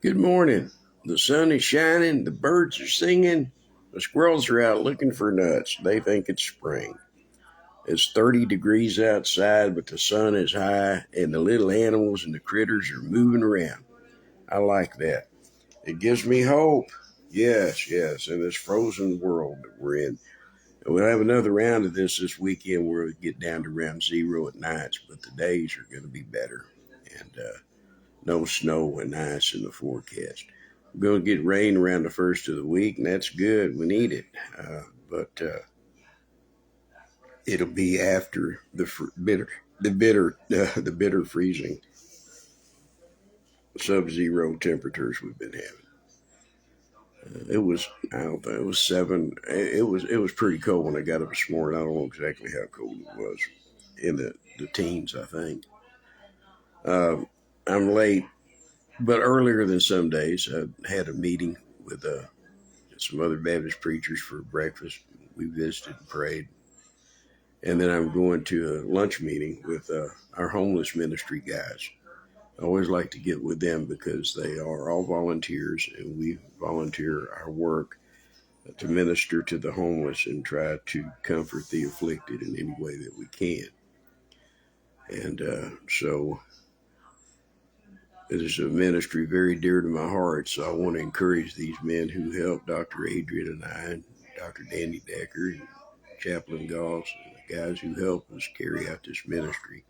Good morning. The sun is shining, the birds are singing, the squirrels are out looking for nuts. They think it's spring. It's 30 degrees outside, but the sun is high, and the little animals and the critters are moving around. I like that. It gives me hope. Yes, in this frozen world that we're in. We'll have another round of this weekend where we get down to around zero at nights, but the days are going to be better. And no snow and ice in the forecast. We're going to get rain around the first of the week, and that's good. We need it. But it'll be after the bitter freezing sub-zero temperatures we've been having. It was, I don't know, it was 7. It was pretty cold when I got up this morning. I don't know exactly how cold it was. In the teens, I think. I'm late, but earlier than some days, I had a meeting with some other Baptist preachers for breakfast. We visited and prayed. And then I'm going to a lunch meeting with our homeless ministry guys. I always like to get with them because they are all volunteers, and we volunteer our work to minister to the homeless and try to comfort the afflicted in any way that we can. And so it is a ministry very dear to my heart, so I want to encourage these men who helped Dr. Adrian and I, and Dr. Danny Decker, and Chaplain Goss, and the guys who help us carry out this ministry.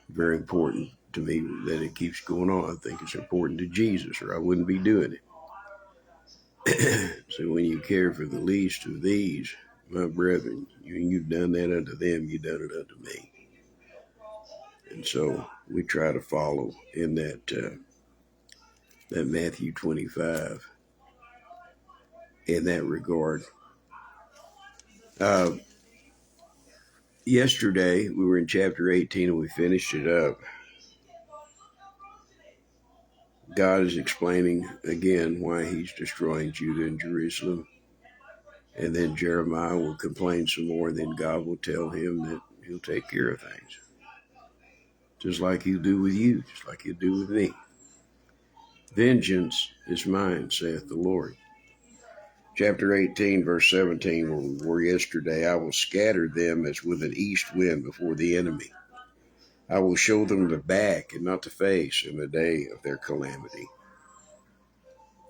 Very important to me that it keeps going on. I think it's important to Jesus, or I wouldn't be doing it. So when you care for the least of these, my brethren, you've done that unto them, you've done it unto me. And so we try to follow in that Matthew 25 in that regard. Yesterday, we were in chapter 18 and we finished it up. God is explaining again why he's destroying Judah and Jerusalem. And then Jeremiah will complain some more, and then God will tell him that he'll take care of things. Just like he'll do with you, just like he'll do with me. Vengeance is mine, saith the Lord. Chapter 18, verse 17, where we were yesterday, I will scatter them as with an east wind before the enemy. I will show them the back and not the face in the day of their calamity.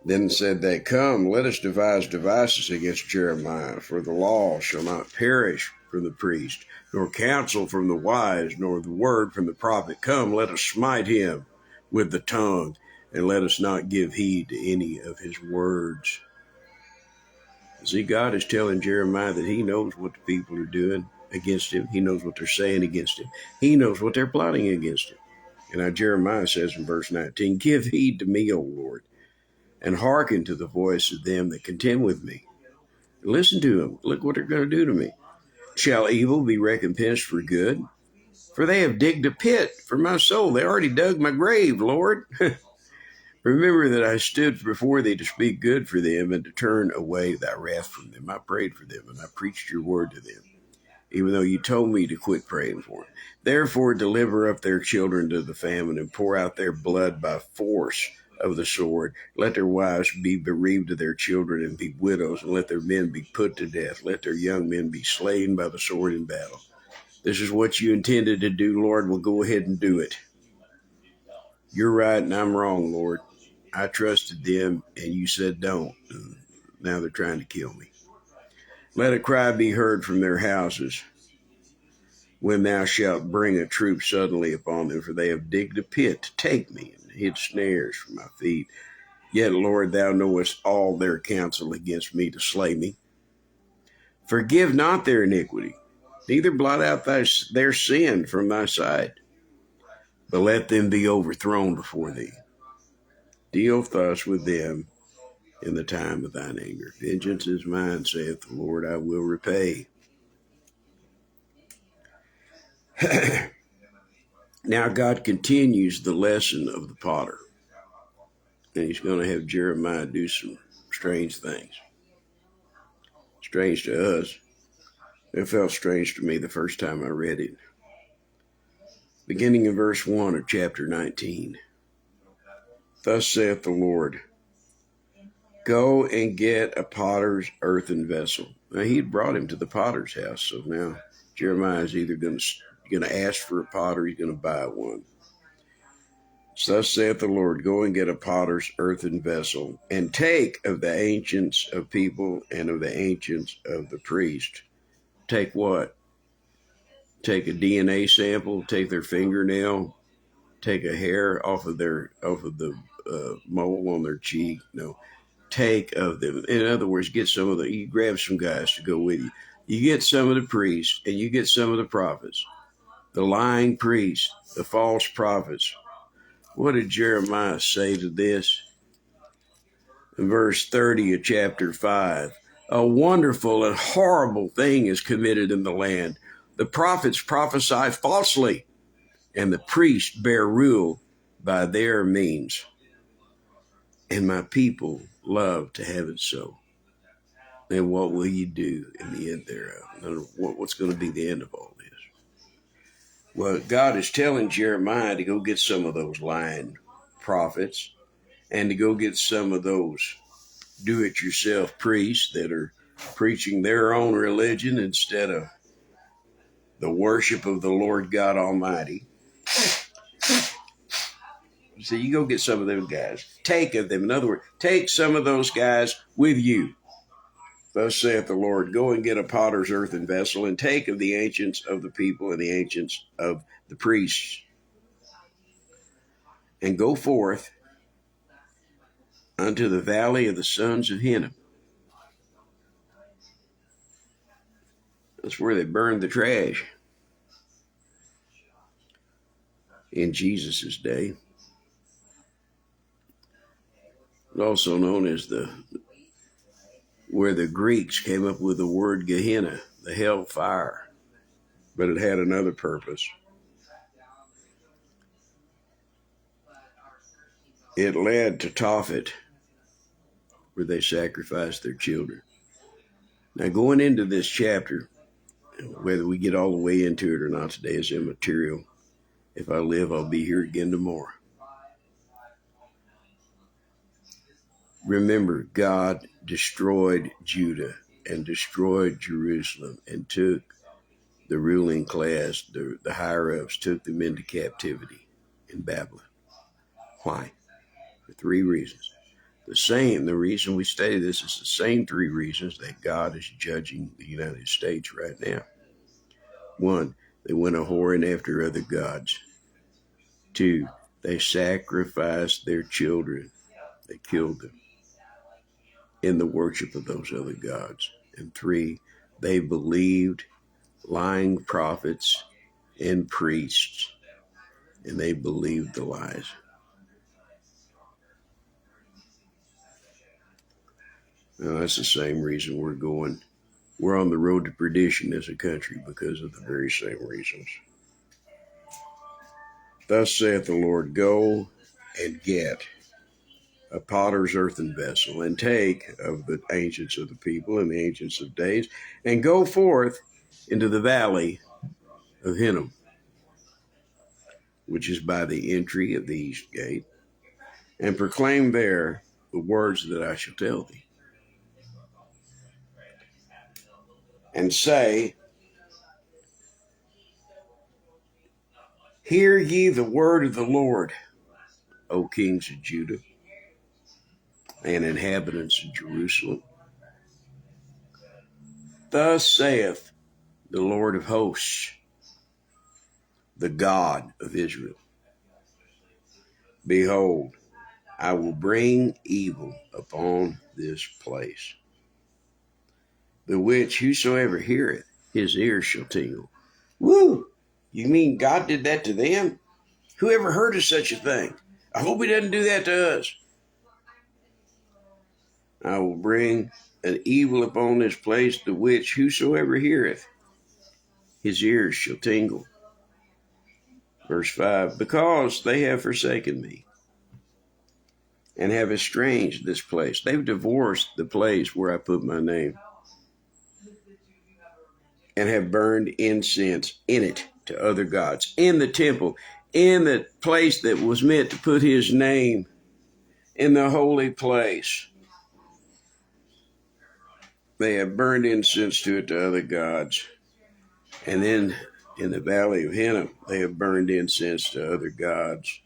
Then said they, Come, let us devise devices against Jeremiah, for the law shall not perish from the priest, nor counsel from the wise, nor the word from the prophet. Come, let us smite him with the tongue, and let us not give heed to any of his words. See, God is telling Jeremiah that he knows what the people are doing against him. He knows what they're saying against him. He knows what they're plotting against him. And now Jeremiah says in verse 19, Give heed to me, O Lord, and hearken to the voice of them that contend with me. Listen to them. Look what they're going to do to me. Shall evil be recompensed for good? For they have digged a pit for my soul. They already dug my grave, Lord. Remember that I stood before thee to speak good for them and to turn away thy wrath from them. I prayed for them and I preached your word to them, even though you told me to quit praying for them. Therefore deliver up their children to the famine and pour out their blood by force of the sword. Let their wives be bereaved of their children and be widows, and let their men be put to death. Let their young men be slain by the sword in battle. This is what you intended to do, Lord. Well, go ahead and do it. You're right and I'm wrong, Lord. I trusted them and you said don't. And now they're trying to kill me. Let a cry be heard from their houses when thou shalt bring a troop suddenly upon them, for they have digged a pit to take me and hid snares for my feet. Yet, Lord, thou knowest all their counsel against me to slay me. Forgive not their iniquity, neither blot out their sin from thy sight, but let them be overthrown before thee. Deal thus with them in the time of thine anger. Vengeance is mine, saith the Lord, I will repay. Now God continues the lesson of the potter, and he's going to have Jeremiah do some strange things. Strange to us. It felt strange to me the first time I read it. Beginning in verse 1 of chapter 19. Thus saith the Lord, go and get a potter's earthen vessel. Now he'd brought him to the potter's house, so now Jeremiah is either going to ask for a pot or he's going to buy one. So thus saith the Lord, go and get a potter's earthen vessel, and take of the ancients of people and of the ancients of the priests. Take what? Take a DNA sample, take their fingernail, take a hair off of the mole on their cheek. No, take of them. In other words, you grab some guys to go with you. You get some of the priests and you get some of the prophets, the lying priests, the false prophets. What did Jeremiah say to this? In verse 30 of chapter 5, a wonderful and horrible thing is committed in the land. The prophets prophesy falsely, and the priests bear rule by their means. And my people love to have it so. And what will you do in the end thereof? What's going to be the end of all this? Well, God is telling Jeremiah to go get some of those lying prophets and to go get some of those do-it-yourself priests that are preaching their own religion instead of the worship of the Lord God Almighty. So you go get some of those guys. Take of them. In other words, take some of those guys with you. Thus saith the Lord, go and get a potter's earthen vessel, and take of the ancients of the people and the ancients of the priests, and go forth unto the valley of the sons of Hinnom. That's where they burned the trash in Jesus' day. Also known as where the Greeks came up with the word Gehenna, the hell fire, but it had another purpose. It led to Tophet, where they sacrificed their children. Now, going into this chapter, whether we get all the way into it or not today is immaterial. If I live, I'll be here again tomorrow. Remember, God destroyed Judah and destroyed Jerusalem and took the ruling class, the higher-ups, took them into captivity in Babylon. Why? For 3 reasons. The reason we study this is the same 3 reasons that God is judging the United States right now. 1, they went a-whoring after other gods. 2, they sacrificed their children. They killed them in the worship of those other gods. And 3, they believed lying prophets and priests, and they believed the lies. Now, that's the same reason we're on the road to perdition as a country, because of the very same reasons. Thus saith the Lord, go and get a potter's earthen vessel, and take of the ancients of the people and the ancients of days, and go forth into the valley of Hinnom, which is by the entry of the east gate, and proclaim there the words that I shall tell thee. And say, hear ye the word of the Lord, O kings of Judah and inhabitants of Jerusalem. Thus saith the Lord of hosts, the God of Israel. Behold, I will bring evil upon this place, the which whosoever heareth, his ears shall tingle. Woo! You mean God did that to them? Who ever heard of such a thing? I hope he doesn't do that to us. I will bring an evil upon this place, the which whosoever heareth, his ears shall tingle. Verse 5, because they have forsaken me and have estranged this place. They've divorced the place where I put my name, and have burned incense in it to other gods, in the temple, in the place that was meant to put his name. in the holy place. They have burned incense to it to other gods. And then in the valley of Hinnom, they have burned incense to other gods,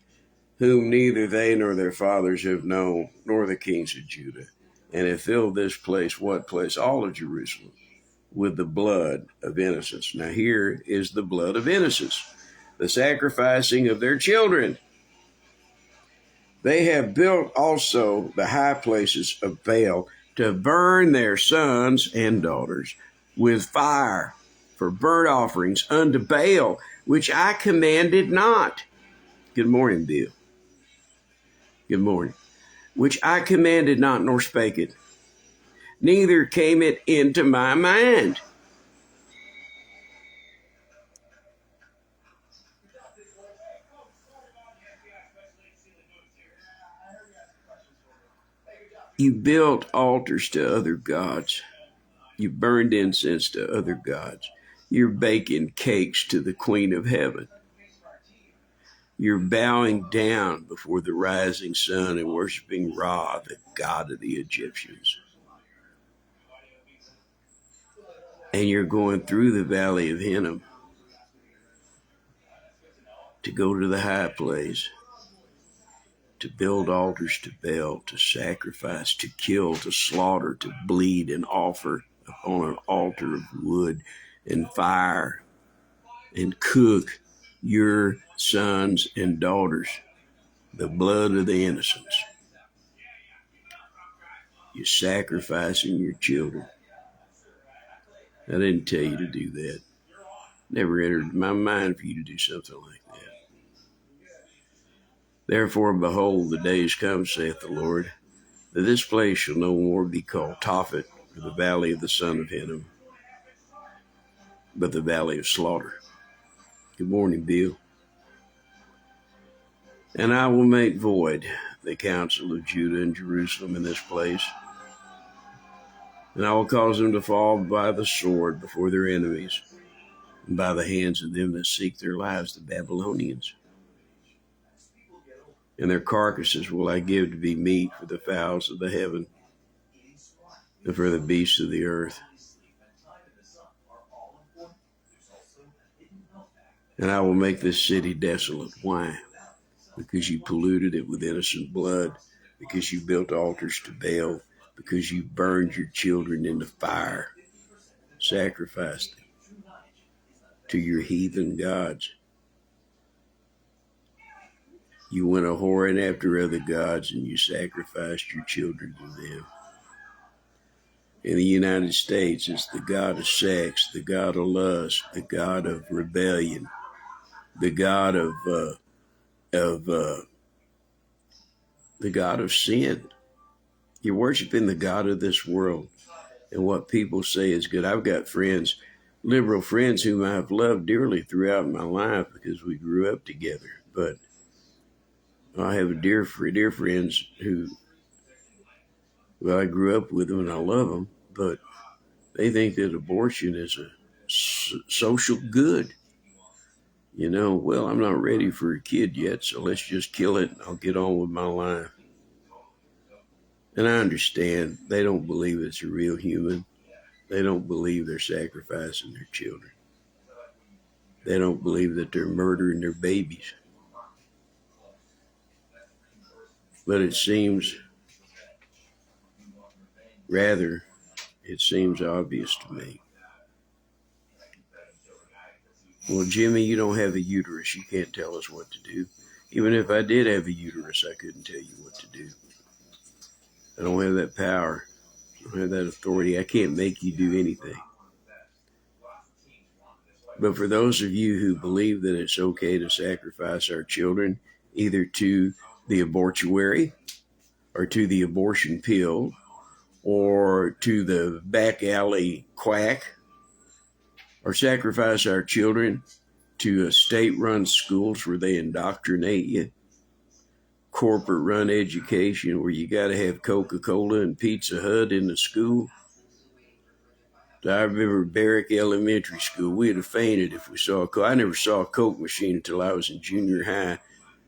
whom neither they nor their fathers have known, nor the kings of Judah. And have filled this place, what place? All of Jerusalem, with the blood of innocents. Now here is the blood of innocents, the sacrificing of their children. They have built also the high places of Baal to burn their sons and daughters with fire for burnt offerings unto Baal, which I commanded not. Good morning, Bill. Good morning. Which I commanded not, nor spake it. Neither came it into my mind. You built altars to other gods. You burned incense to other gods. You're baking cakes to the Queen of Heaven. You're bowing down before the rising sun and worshiping Ra, the god of the Egyptians. And you're going through the valley of Hinnom to go to the high place, to build altars to Baal, to sacrifice, to kill, to slaughter, to bleed and offer upon an altar of wood and fire, and cook your sons and daughters, the blood of the innocents. You're sacrificing your children. I didn't tell you to do that. Never entered my mind for you to do something like that. Therefore, behold, the days come, saith the Lord, that this place shall no more be called Tophet, or the valley of the son of Hinnom, but the valley of slaughter. Good morning, Bill. And I will make void the counsel of Judah and Jerusalem in this place, and I will cause them to fall by the sword before their enemies, and by the hands of them that seek their lives, the Babylonians. And their carcasses will I give to be meat for the fowls of the heaven, and for the beasts of the earth. And I will make this city desolate. Why? Because you polluted it with innocent blood, because you built altars to Baal, because you burned your children in the fire, sacrificed them to your heathen gods. You went a whoring after other gods, and you sacrificed your children to them. In the United States, it's the god of sex, the god of lust, the god of rebellion, the god of the god of sin. You're worshiping the god of this world and what people say is good. I've got friends, liberal friends, whom I've loved dearly throughout my life because we grew up together. But I have dear friends who, well, I grew up with them and I love them, but they think that abortion is a social good. You know, well, I'm not ready for a kid yet, so let's just kill it and I'll get on with my life. And I understand they don't believe it's a real human. They don't believe they're sacrificing their children. They don't believe that they're murdering their babies. But it seems obvious to me. Well, Jimmy, you don't have a uterus. You can't tell us what to do. Even if I did have a uterus, I couldn't tell you what to do. I don't have that power. I don't have that authority. I can't make you do anything. But for those of you who believe that it's okay to sacrifice our children, either to the abortuary or to the abortion pill or to the back alley quack, or sacrifice our children to state-run schools where they indoctrinate you, corporate-run education where you got to have Coca-Cola and Pizza Hut in the school. I remember Barrick Elementary School. We'd have fainted if we saw a Coke. I never saw a Coke machine until I was in junior high.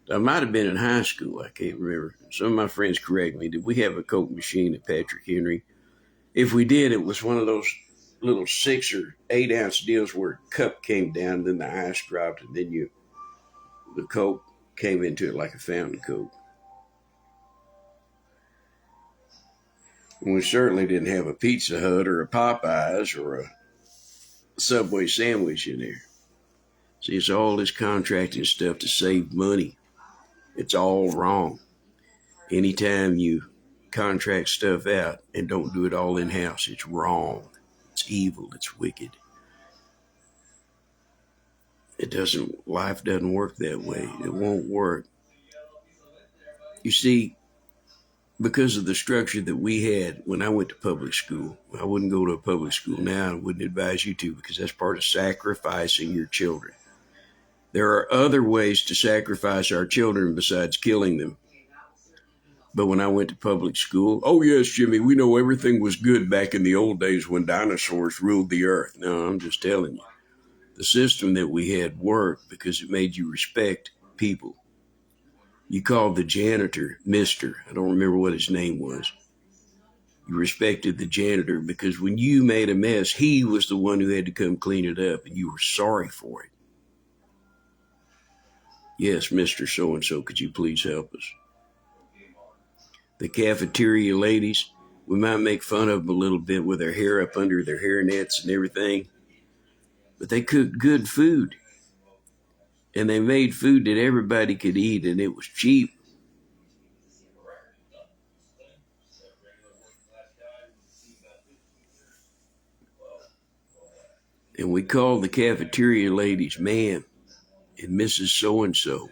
I might have been in high school. I can't remember. Some of my friends correct me. Did we have a Coke machine at Patrick Henry? If we did, it was one of those little 6 or 8 ounce deals where a cup came down, and then the ice dropped, and then the Coke came into it like a fountain Coke. And we certainly didn't have a Pizza Hut or a Popeyes or a Subway sandwich in there. See, it's all this contracting stuff to save money. It's all wrong. Anytime you contract stuff out and don't do it all in-house, it's wrong. It's evil. It's wicked. Life doesn't work that way. It won't work. You see, because of the structure that we had when I went to public school, I wouldn't go to a public school now. I wouldn't advise you to, because that's part of sacrificing your children. There are other ways to sacrifice our children besides killing them. But when I went to public school, oh yes, Jimmy, we know everything was good back in the old days when dinosaurs ruled the earth. No, I'm just telling you. The system that we had worked because it made you respect people. You called the janitor Mr. I don't remember what his name was. You respected the janitor because when you made a mess, he was the one who had to come clean it up, and you were sorry for it. Yes, Mr. So-and-so, could you please help us? The cafeteria ladies, we might make fun of them a little bit with their hair up under their hair nets and everything, but they cooked good food. And they made food that everybody could eat, and it was cheap. And we called the cafeteria ladies ma'am and Mrs. So-and-so.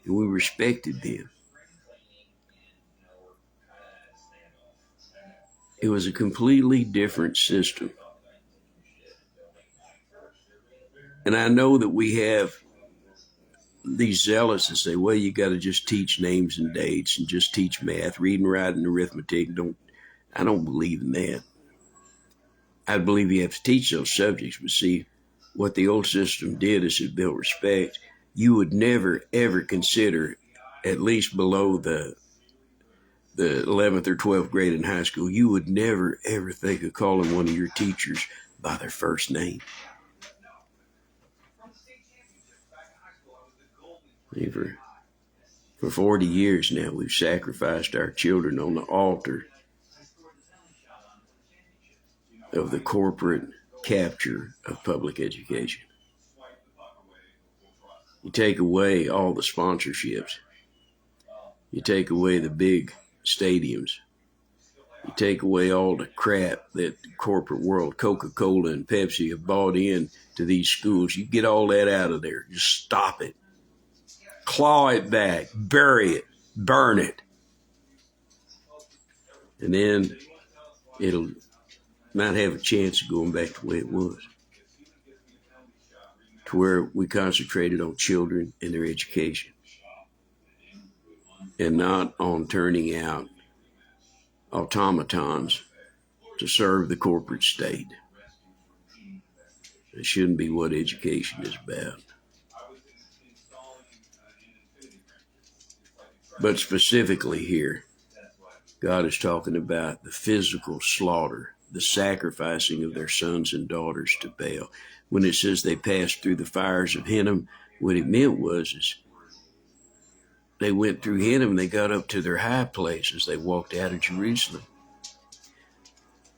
And we respected them. It was a completely different system. And I know that we have these zealots that say, well, you got to just teach names and dates and just teach math, reading, writing, arithmetic. I don't believe in that. I believe you have to teach those subjects, but see, what the old system did is it built respect. You would never, ever consider, at least below the 11th or 12th grade in high school, you would never, ever think of calling one of your teachers by their first name. For 40 years now, we've sacrificed our children on the altar of the corporate capture of public education. You take away all the sponsorships. You take away the big stadiums. You take away all the crap that the corporate world, Coca-Cola and Pepsi, have bought in to these schools. You get all that out of there. Just stop it. Claw it back. Bury it. Burn it. And then it'll not have a chance of going back to the way it was, to where we concentrated on children and their education and not on turning out automatons to serve the corporate state. It shouldn't be what education is about. But specifically here, God is talking about the physical slaughter, the sacrificing of their sons and daughters to Baal. When it says they passed through the fires of Hinnom, what it meant was they went through Hinnom and they got up to their high place as they walked out of Jerusalem.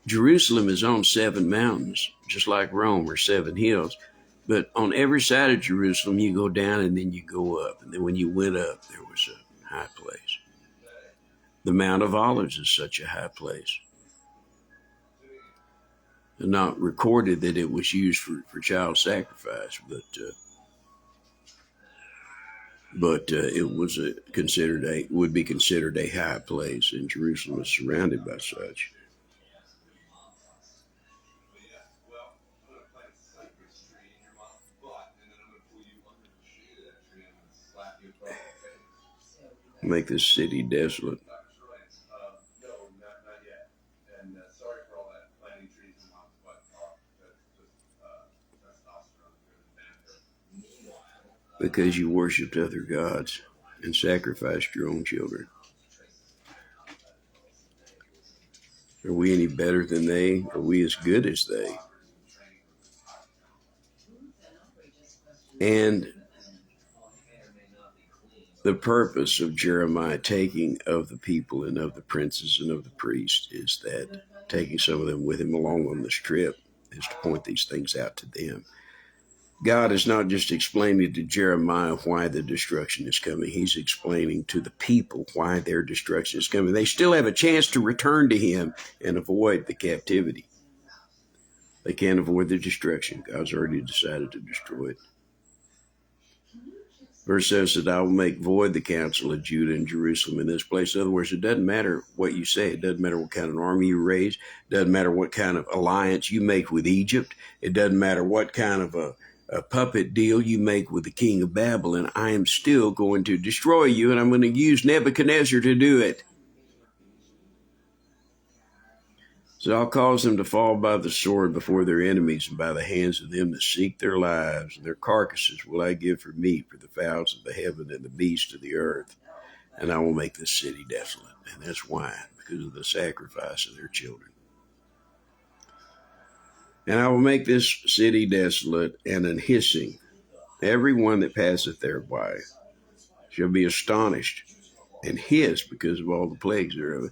Jerusalem is on 7 mountains, just like Rome, or 7 hills. But on every side of Jerusalem, you go down and then you go up. And then when you went up, there was a high place. The Mount of Olives is such a high place. And not recorded that it was used for child sacrifice, but it was would be considered a high place, and Jerusalem is surrounded by such. Make this city desolate. because you worshiped other gods and sacrificed your own children. Are we any better than they? Are we as good as they? And the purpose of Jeremiah taking of the people and of the princes and of the priests is that taking some of them with him along on this trip is to point these things out to them. God is not just explaining to Jeremiah why the destruction is coming. He's explaining to the people why their destruction is coming. They still have a chance to return to him and avoid the captivity. They can't avoid the destruction. God's already decided to destroy it. Verse 7 says, I will make void the counsel of Judah and Jerusalem in this place. In other words, it doesn't matter what you say. It doesn't matter what kind of army you raise. It doesn't matter what kind of alliance you make with Egypt. It doesn't matter what kind of a puppet deal you make with the king of Babylon. I am still going to destroy you, and I'm going to use Nebuchadnezzar to do it. So I'll cause them to fall by the sword before their enemies and by the hands of them that seek their lives. And their carcasses will I give for meat for the fowls of the heaven and the beasts of the earth. And I will make this city desolate. And that's why, because of the sacrifice of their children. And I will make this city desolate and an hissing. Every one that passeth thereby shall be astonished and hiss because of all the plagues thereof.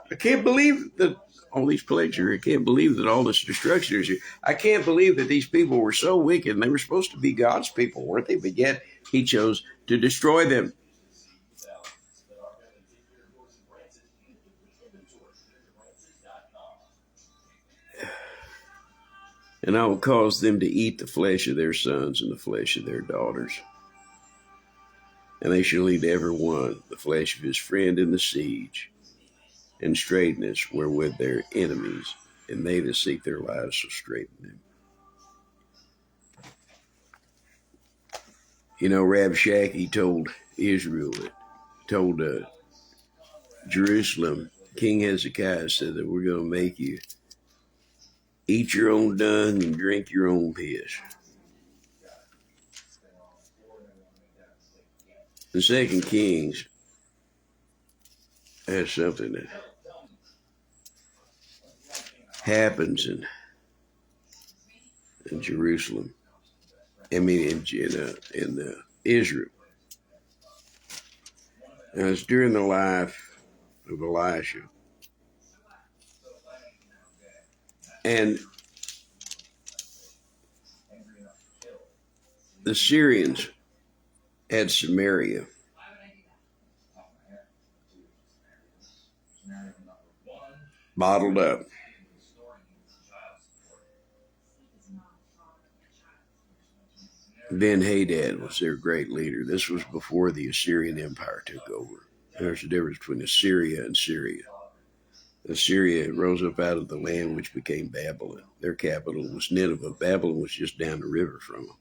I can't believe that all these plagues are here. I can't believe that all this destruction is here. I can't believe that these people were so wicked, and they were supposed to be God's people, weren't they? But yet he chose to destroy them. And I will cause them to eat the flesh of their sons and the flesh of their daughters. And they shall eat every one the flesh of his friend in the siege, and straightness wherewith their enemies, and they that seek their lives shall straighten them. You know, Rabshakeh told Israel, told Jerusalem, King Hezekiah said that we're going to make you eat your own dung and drink your own piss. The 2 Kings has something that happens in Jerusalem. I mean, in Israel. And it's during the life of Elisha. And the Syrians had Samaria. Bottled up. Ben-Hadad was their great leader. This was before the Assyrian Empire took over. There's a difference between Assyria and Syria. Assyria rose up out of the land which became Babylon. Their capital was Nineveh. Babylon was just down the river from them.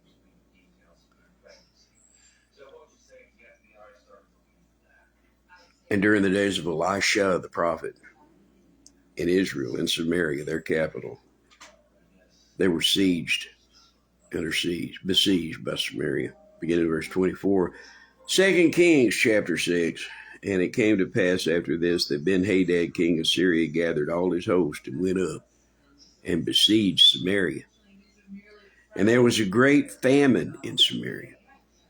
And during the days of Elisha the prophet in Israel, in Samaria, their capital, they were besieged by Samaria. Beginning of verse 24. 2 Kings chapter 6. And it came to pass after this that Ben-Hadad, king of Syria, gathered all his host and went up and besieged Samaria. And there was a great famine in Samaria.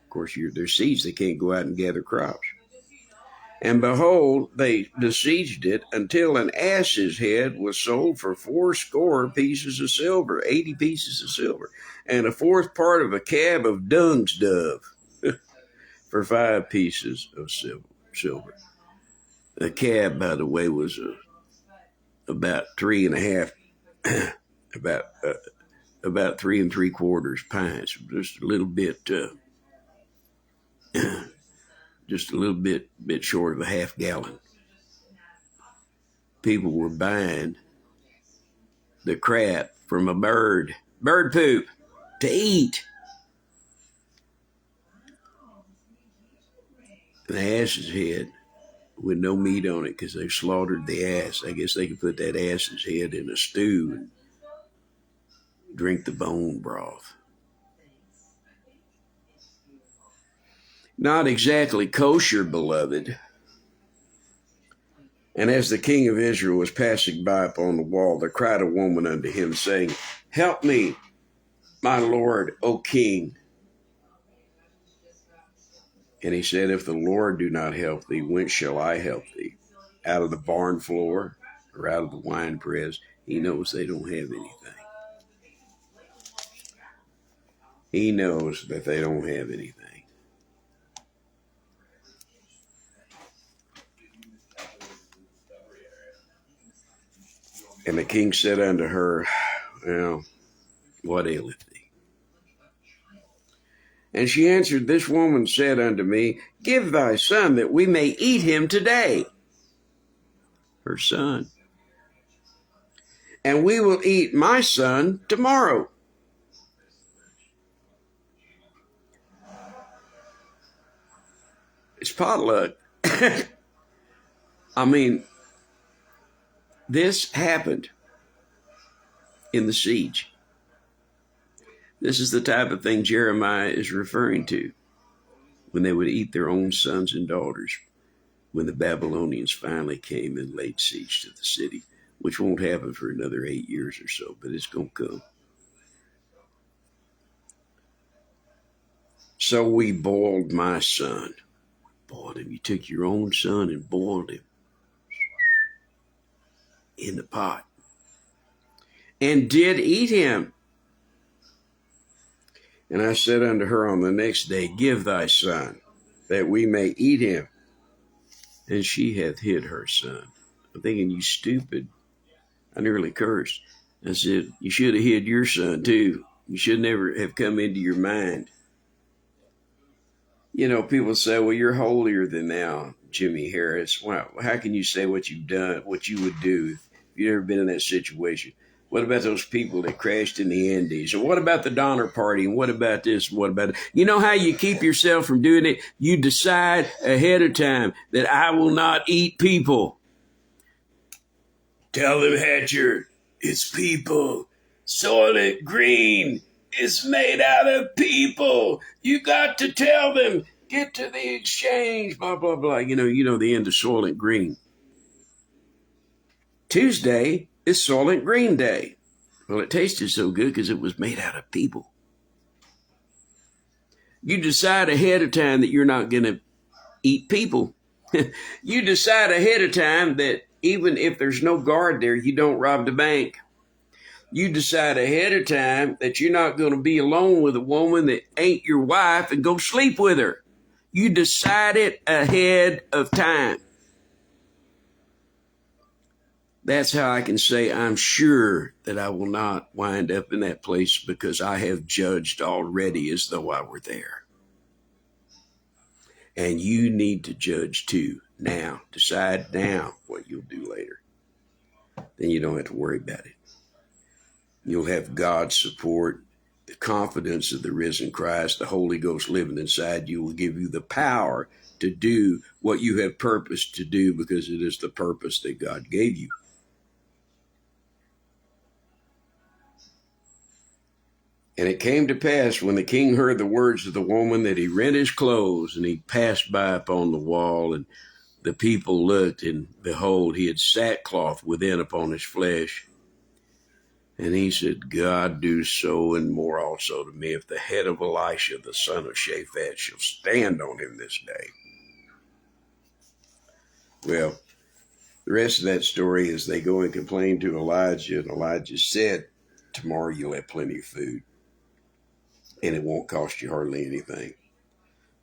Of course, they're sieged. They can't go out and gather crops. And behold, they besieged it until an ass's head was sold for 80 pieces of silver, 80 pieces of silver, and a fourth part of a cab of Dung's dove for 5 pieces of silver. The cab, by the way, was about 3.5, about 3 3/4 pints, just a little bit short of a half gallon. People were buying the crap from a bird poop, to eat. An ass's head with no meat on it because they slaughtered the ass. I guess they could put that ass's head in a stew and drink the bone broth. Not exactly kosher, beloved. And as the king of Israel was passing by upon the wall, there cried a woman unto him, saying, Help me, my lord, O king. And he said, If the Lord do not help thee, whence shall I help thee? Out of the barn floor or out of the wine press? He knows they don't have anything. He knows that they don't have anything. And the king said unto her, Well, what aileth thee? And she answered, This woman said unto me, Give thy son that we may eat him today. Her son. And we will eat my son tomorrow. It's potluck. I mean, this happened in the siege. This is the type of thing Jeremiah is referring to when they would eat their own sons and daughters when the Babylonians finally came and laid siege to the city, which won't happen for another 8 years or so, but it's going to come. So we boiled my son. Boiled him. You took your own son and boiled him in the pot and did eat him. And I said unto her on the next day, Give thy son, that we may eat him. And she hath hid her son. I'm thinking, you stupid. I nearly cursed. I said, you should have hid your son too. You should never have come into your mind. You know, people say, well, you're holier than thou, Jimmy Harris. Well, how can you say what you've done, what you would do if you've ever been in that situation? What about those people that crashed in the Andes? And what about the Donner Party? And what about this? And what about it? You know how you keep yourself from doing it? You decide ahead of time that I will not eat people. Tell them, Hatcher, it's people. Soylent Green is made out of people. You got to tell them. Get to the exchange, blah, blah, blah. You know the end of Soylent Green. Tuesday is Soylent Green Day. Well, it tasted so good because it was made out of people. You decide ahead of time that you're not going to eat people. You decide ahead of time that even if there's no guard there, you don't rob the bank. You decide ahead of time that you're not going to be alone with a woman that ain't your wife and go sleep with her. You decide it ahead of time. That's how I can say I'm sure that I will not wind up in that place because I have judged already as though I were there. And you need to judge too now. Decide now what you'll do later. Then you don't have to worry about it. You'll have God's support, the confidence of the risen Christ, the Holy Ghost living inside you will give you the power to do what you have purposed to do because it is the purpose that God gave you. And it came to pass when the king heard the words of the woman that he rent his clothes and he passed by upon the wall, and the people looked, and behold, he had sackcloth within upon his flesh. And he said, God do so and more also to me if the head of Elisha, the son of Shaphat, shall stand on him this day. Well, the rest of that story is they go and complain to Elijah, and Elijah said, tomorrow you'll have plenty of food. And it won't cost you hardly anything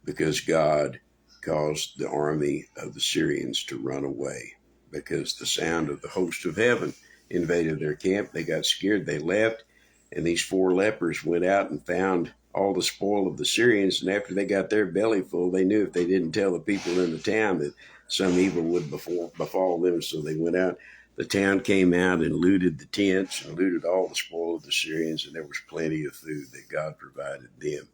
because God caused the army of the Syrians to run away because the sound of the host of heaven invaded their camp. They got scared. They left. And these 4 lepers went out and found all the spoil of the Syrians. And after they got their belly full, they knew if they didn't tell the people in the town that some evil would befall them. So they went out. The town came out and looted the tents and looted all the spoil of the Syrians, and there was plenty of food that God provided them.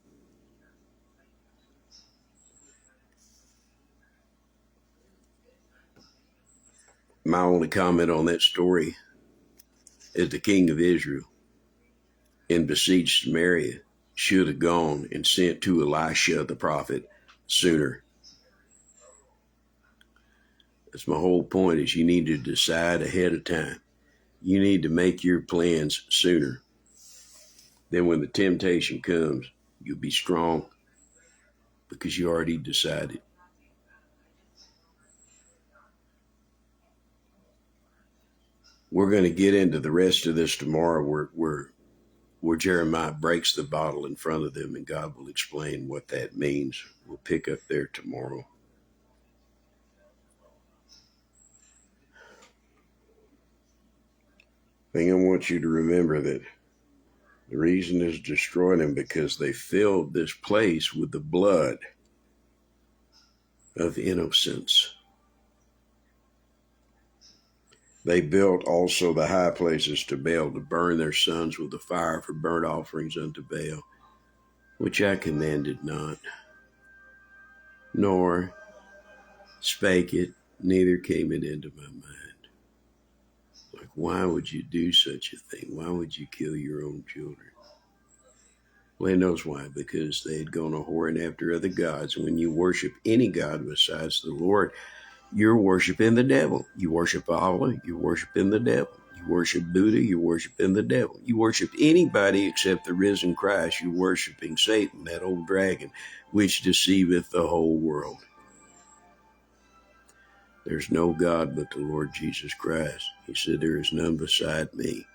My only comment on that story is the king of Israel and besieged Samaria should have gone and sent to Elisha the prophet sooner. That's my whole point, is you need to decide ahead of time. You need to make your plans sooner. Then when the temptation comes, you'll be strong because you already decided. We're going to get into the rest of this tomorrow where Jeremiah breaks the bottle in front of them, and God will explain what that means. We'll pick up there tomorrow. I think I want you to remember that the reason is destroying them because they filled this place with the blood of innocents. They built also the high places to Baal, to burn their sons with the fire for burnt offerings unto Baal, which I commanded not, nor spake it, neither came it into my mind. Like, why would you do such a thing? Why would you kill your own children? Well, he knows why, because they had gone a whoring after other gods. And when you worship any god besides the Lord, you're worshiping the devil. You worship Allah, you're worshiping the devil. You worship Buddha, you're worshiping the devil. You worship anybody except the risen Christ, you're worshiping Satan, that old dragon, which deceiveth the whole world. There's no God but the Lord Jesus Christ. He said, there is none beside me.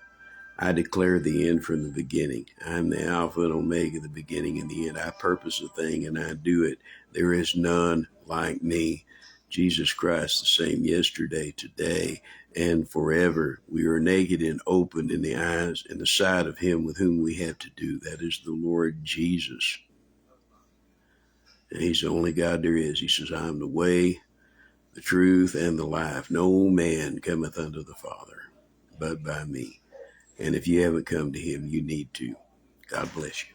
I declare the end from the beginning. I am the Alpha and Omega, the beginning and the end. I purpose a thing and I do it. There is none like me. Jesus Christ, the same yesterday, today, and forever. We are naked and opened in the eyes and the sight of him with whom we have to do. That is the Lord Jesus. And he's the only God there is. He says, I am the way, the truth, and the life. No man cometh unto the Father but by me. And if you haven't come to him, you need to. God bless you.